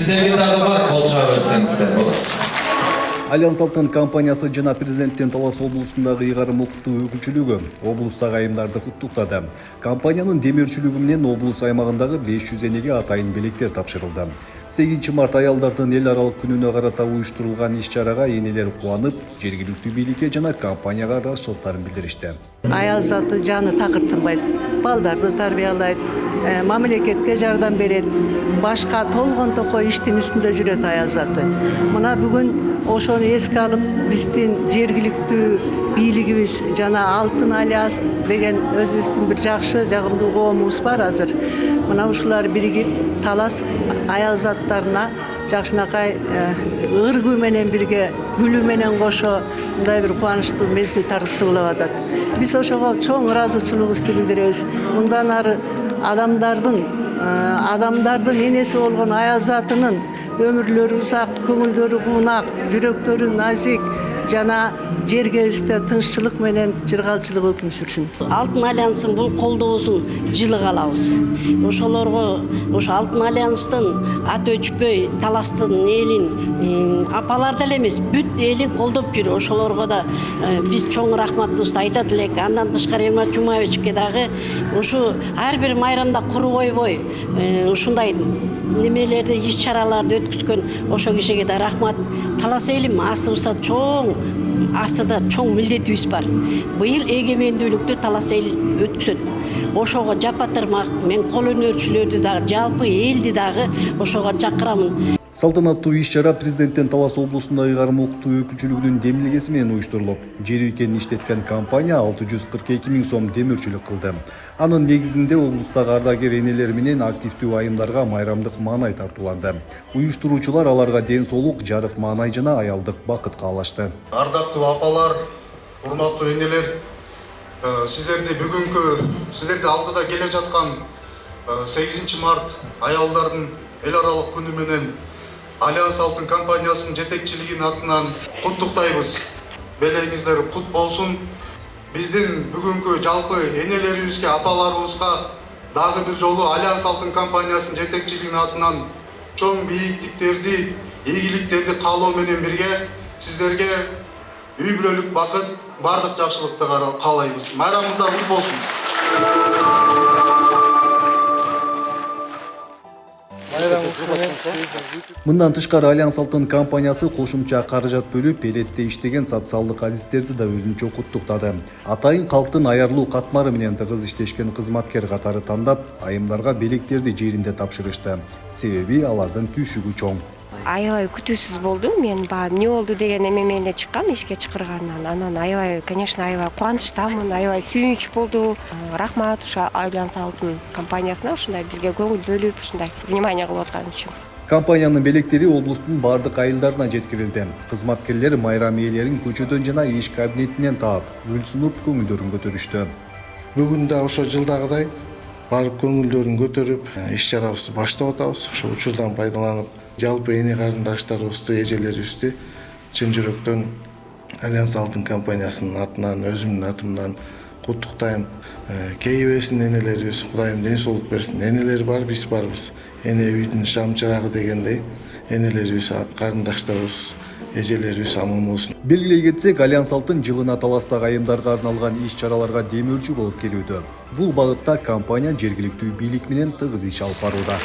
Сиздерге дагы бар, кол чыга берсеңиздер болот. Альянс Алтын компаниясы жана президенттен Талас облусундагы ыйгарым окуттуу өкүлчүлүгү облустагы айымдарды куттуктады. Компаниянын демөөрчүлүгү менен облус аймагындагы 500 энеге атайын белектер тапшырылды. 8 март аялдардын эл аралык күнүнө карата уюштурулган иш-чарага энелер кубанып, жергиликтүү бийликке жана компанияга ыраазычылыктарын билдиришти. Аял заты жаны такыртынбайт, балдарды тарбиялайт, мамлекетке жардам берет, башка толгон токой иштин үстүндө жүрөт аял заты. Мына бүгүн ошону эске алып, биздин жергиликтүү бийлигибиз жана Алтын альянс деген өзүбүздүн бир жакшы, жагымдуу коомубуз бар азыр. Мына ушулар биригип Талас аял заттарына жакшынакай ыргуу менен бирге, күлүү менен кошо мындай бир кубанычтуу мезгил тартуулап атат. Биз ошого чоң ыраазычылыгыбызды билдиребиз. Мындан ары адамдардын энеси болгон аял затынын өмүрлөрү узак, көңүлдөрү куунак, жүрөктөрү назик жана жергебизде тынччылык менен жыргалчылык өкүм сүрсүн. Алтын альянстын бул колдоосун жылы каалабыз. Ошолорго ошо Алтын альянстын аты өчпөй Таластын элин апалар деле эмес, бүт элин колдоп жүр. Ошолорго да биз чоң рахматыбызды айтат элек. Андан тышкары Эрмат Жумаевичке дагы ушу ар бир майрамда куру койбой ушундай немелерди, иш-чараларды өткүзгөн ошо кишиге да рахмат. Талас элим астыбызда чоң милдетибиз бар. Быйыл эгемендүүлүктү Талас эл өткөзөт. Ошого жапатырмак, мен кол өнөрчүлөрдү дагы, жалпы элди дагы ошого чакырамын. Салтанаттуу иш-чара президенттен Талас облусундагы ыйгарым окуттуу өкүлчүлүгүнүн демилгеси менен уюштурулуп, жер үйкенин иштеткен компания 642 000 сом демөөрчүлүк кылды. Анын негизинде облустагы ардагер энелер менен активдүү айымдарга майрамдык маанай тартууланды. Уюштуруучулар аларга ден соолук, жарык маанай жана аялдык бакыт каалашты. Ардактуу апалар, урматтуу энелер, сиздерди алдыда келе жаткан 8 март аялдардын эл аралык күнү менен Альянс Алтын компаниясынын жетекчилигинин атынан куттуктайбыз. Белеңиздер кут болсун. Биздин бүгүнкү жалпы энелерибизге, апаларыбызга дагы бир жолу Альянс Алтын компаниясынын жетекчилигинин атынан чоң бийиктиктерди, ийгиликтерди каалоо менен бирге сиздерге үй бүлөлүк бакыт, бардык жакшылыкты каалайбыз. Майрамыңыздар кут болсун. Мындан тышкары Альянс Алтын компаниясы кошумча каражат бөлүп, элетте иштеген социалдык адистерди да өзүнчө куттуктады. Атайын калктын аярлуу катмары менен тыгыз иштешкен кызматкер катары тандап, айымдарга белектерди жеринде тапшырышты. Себеби алардын түйшүгү чоң. Аябай күтүүсүз болду. Мен эмне болду деген эмеменде чыккам, ишке чакыргандан. Анан аябай, конечно, аябай кубанычтамын, аябай сүйүнүч болду. Рахмат ушу Альянс Алтын компаниясына ушундай бизге көңүл бөлүп, ушундай внимание кылып аткан үчүн. Компаниянын белектери облустун бардык айылдарына жеткирилди. Кызматкерлер майрам ээлерин көчөдөн жана иш кабинетинен таап, гүл сунуп көңүлдөрүн көтөрүштү. Бүгүн да ошо жылдагыдай барып көңүлдөрүн көтөрүп, иш-чарабызды баштап атабыз. Ошо учурдан пайдаланып, жалпы эне карындаштарыбызды, эжелерибизди чын жүрөктөн Альянс Алтын компаниясынын атынан, өзүмдүн атымдан куттуктайм. Кейбесин энелерибиз, Кудайым ден соолук берсин. Энелер бар, биз барбыз. Эне үйдүн шам чырагы дегендей, энелерибиз, карындаштарыбыз, эжелерибиз аман болсун. Белгилей кетсек, Альянс Алтын жылына Таластагы айымдарга арналган иш-чараларга демөөрчү болуп келүүдө. Бул багытта компания жергиликтүү бийлик менен тыгыз иш алып барууда.